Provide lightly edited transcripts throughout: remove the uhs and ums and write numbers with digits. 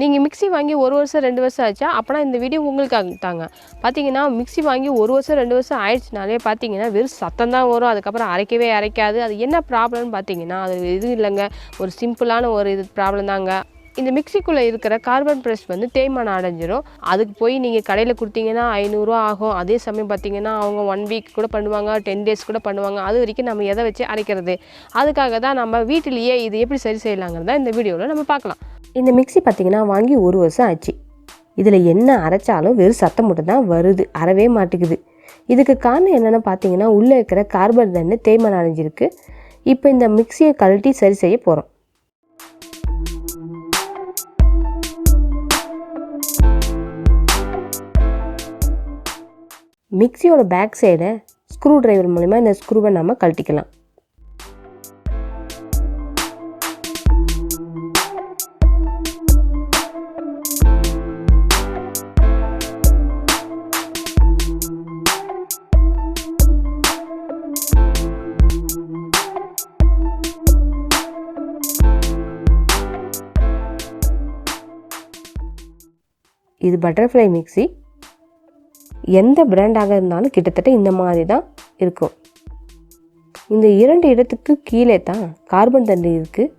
நீங்கள் மிக்ஸி வாங்கி 1 வருஷம் 2 வருஷம் ஆச்சா? அப்போனா இந்த வீடியோ உங்களுக்காக தாங்க. பார்த்தீங்கன்னா மிக்ஸி வாங்கி 1 வருஷம் 2 வருஷம் ஆயிடுச்சுனாலே பார்த்தீங்கன்னா வெறும் சத்தம் தான் வரும். அதுக்கப்புறம் அரைக்கவே அரைக்காது. அது என்ன ப்ராப்ளம்னு பார்த்தீங்கன்னா அது எதுவும் இல்லைங்க, ஒரு சிம்பிளான ஒரு ப்ராப்ளம் தாங்க. இந்த மிக்ஸிக்குள்ளே இருக்கிற கார்பன் ப்ரெஸ் வந்து தேய்மானம் அடைஞ்சிரும். அதுக்கு போய் நீங்கள் கடையில் கொடுத்தீங்கன்னா 500 ஆகும். அதே சமயம் பார்த்தீங்கன்னா அவங்க 1 வீக் கூட பண்ணுவாங்க, 10 டேஸ் கூட பண்ணுவாங்க. அது வரைக்கும் நம்ம எதை வச்சு அரைக்கிறது? அதுக்காக தான் நம்ம வீட்டிலேயே இது எப்படி சரி செய்யலாங்கிறத இந்த வீடியோவில் நம்ம பார்க்கலாம். இந்த மிக்ஸி பார்த்திங்கன்னா வாங்கி 1 வருஷம் ஆச்சு. இதில் என்ன அரைச்சாலும் வெறும் சத்தம் மட்டும் தான் வருது, அறவே மாட்டேங்குது. இதுக்கு காரணம் என்னென்னு பார்த்தீங்கன்னா உள்ளே இருக்கிற கார்பன் தண்ணி தேய்மானம் அடைஞ்சிருக்கு. இப்போ இந்த மிக்ஸியை கழட்டி சரி செய்ய போகிறோம். மிக்ஸியோட பேக் சைடை ஸ்க்ரூ டிரைவர் மூலிமா இந்த ஸ்க்ரூவை நம்ம கழட்டிக்கலாம். இது பட்டர்ஃப்ளை மிக்ஸி. எந்த பிராண்டாக இருந்தாலும் கிட்டத்தட்ட இந்த மாதிரி தான் இருக்கும். இந்த 2 இடத்துக்கு கீழே தான் கார்பன் தண்டு இருக்குது.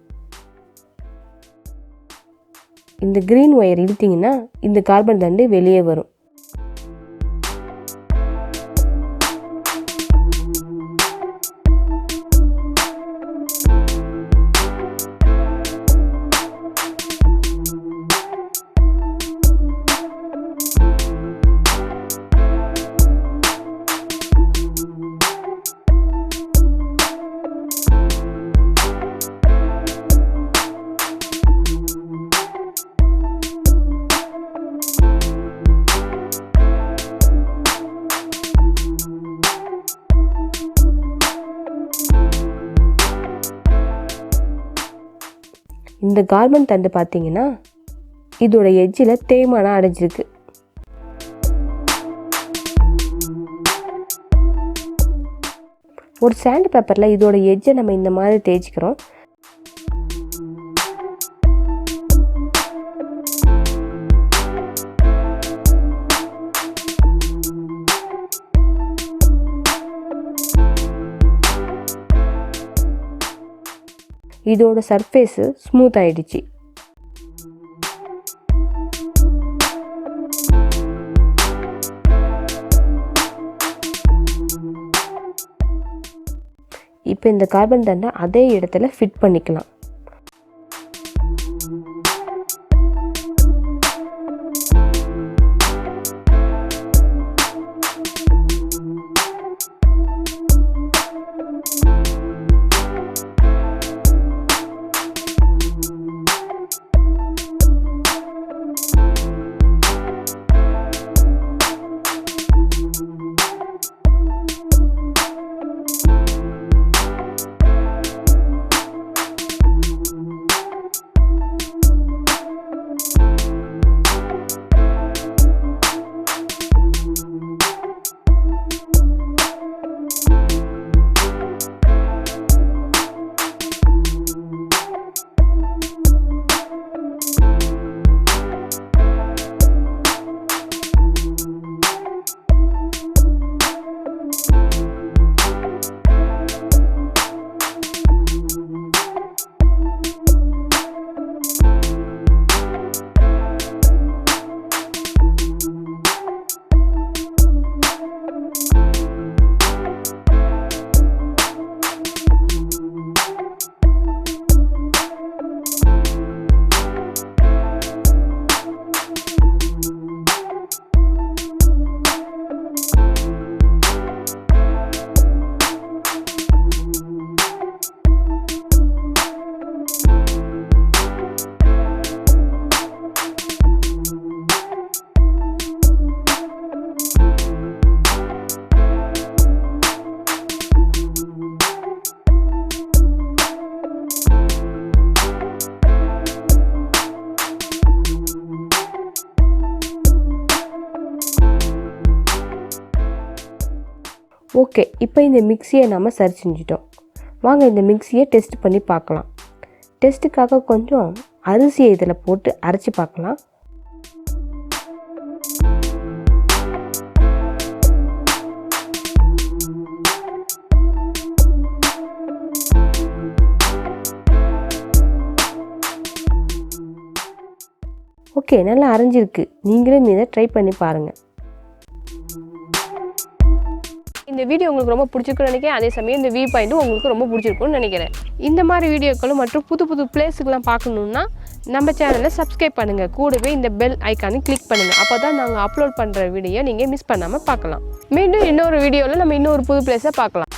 இந்த க்ரீன் ஒயர் இழுத்தீங்கன்னா இந்த கார்பன் தண்டு வெளியே வரும். இந்த கார்பன் தண்டு பார்த்தீங்கன்னா இதோட எட்ஜில் தேய்மானம் அடைஞ்சிருக்கு. ஒரு சாண்ட் பேப்பரில் இதோட எட்ஜை நம்ம இந்த மாதிரி தேய்ச்சிக்கிறோம். இதோட சர்ஃபேஸு ஸ்மூத் ஆயிடுச்சு. இப்போ இந்த கார்பன் தண்டை அதே இடத்துல ஃபிட் பண்ணிக்கலாம். ஓகே, இப்போ இந்த மிக்ஸியை நம்ம சரி செஞ்சிட்டோம். வாங்க இந்த மிக்ஸியை டெஸ்ட் பண்ணி பார்க்கலாம். டெஸ்ட்டுக்காக கொஞ்சம் அரிசியை இதில் போட்டு அரைச்சி பார்க்கலாம். ஓகே, நல்லா அரைஞ்சிருக்கு. நீங்களும் இதை ட்ரை பண்ணி பாருங்கள். இந்த வீடியோ உங்களுக்கு ரொம்ப பிடிச்சிருக்குன்னு நினைக்கிறேன். அதே சமயம் இந்த வியூ பாயிண்ட்டும் உங்களுக்கு ரொம்ப பிடிச்சிருக்குன்னு நினைக்கிறேன். இந்த மாதிரி வீடியோக்களும் மற்றும் புது புது பிளேஸுக்கெலாம் பார்க்கணுன்னா நம்ம சேனலை சப்ஸ்கிரைப் பண்ணுங்கள். கூடவே இந்த பெல் ஐக்கானை கிளிக் பண்ணுங்கள். அப்போ தான் நாங்கள் அப்லோட் பண்ணுற வீடியோ நீங்கள் மிஸ் பண்ணாமல் பார்க்கலாம். மீண்டும் இன்னொரு வீடியோவில் நம்ம இன்னொரு புது பிளேஸை பார்க்கலாம்.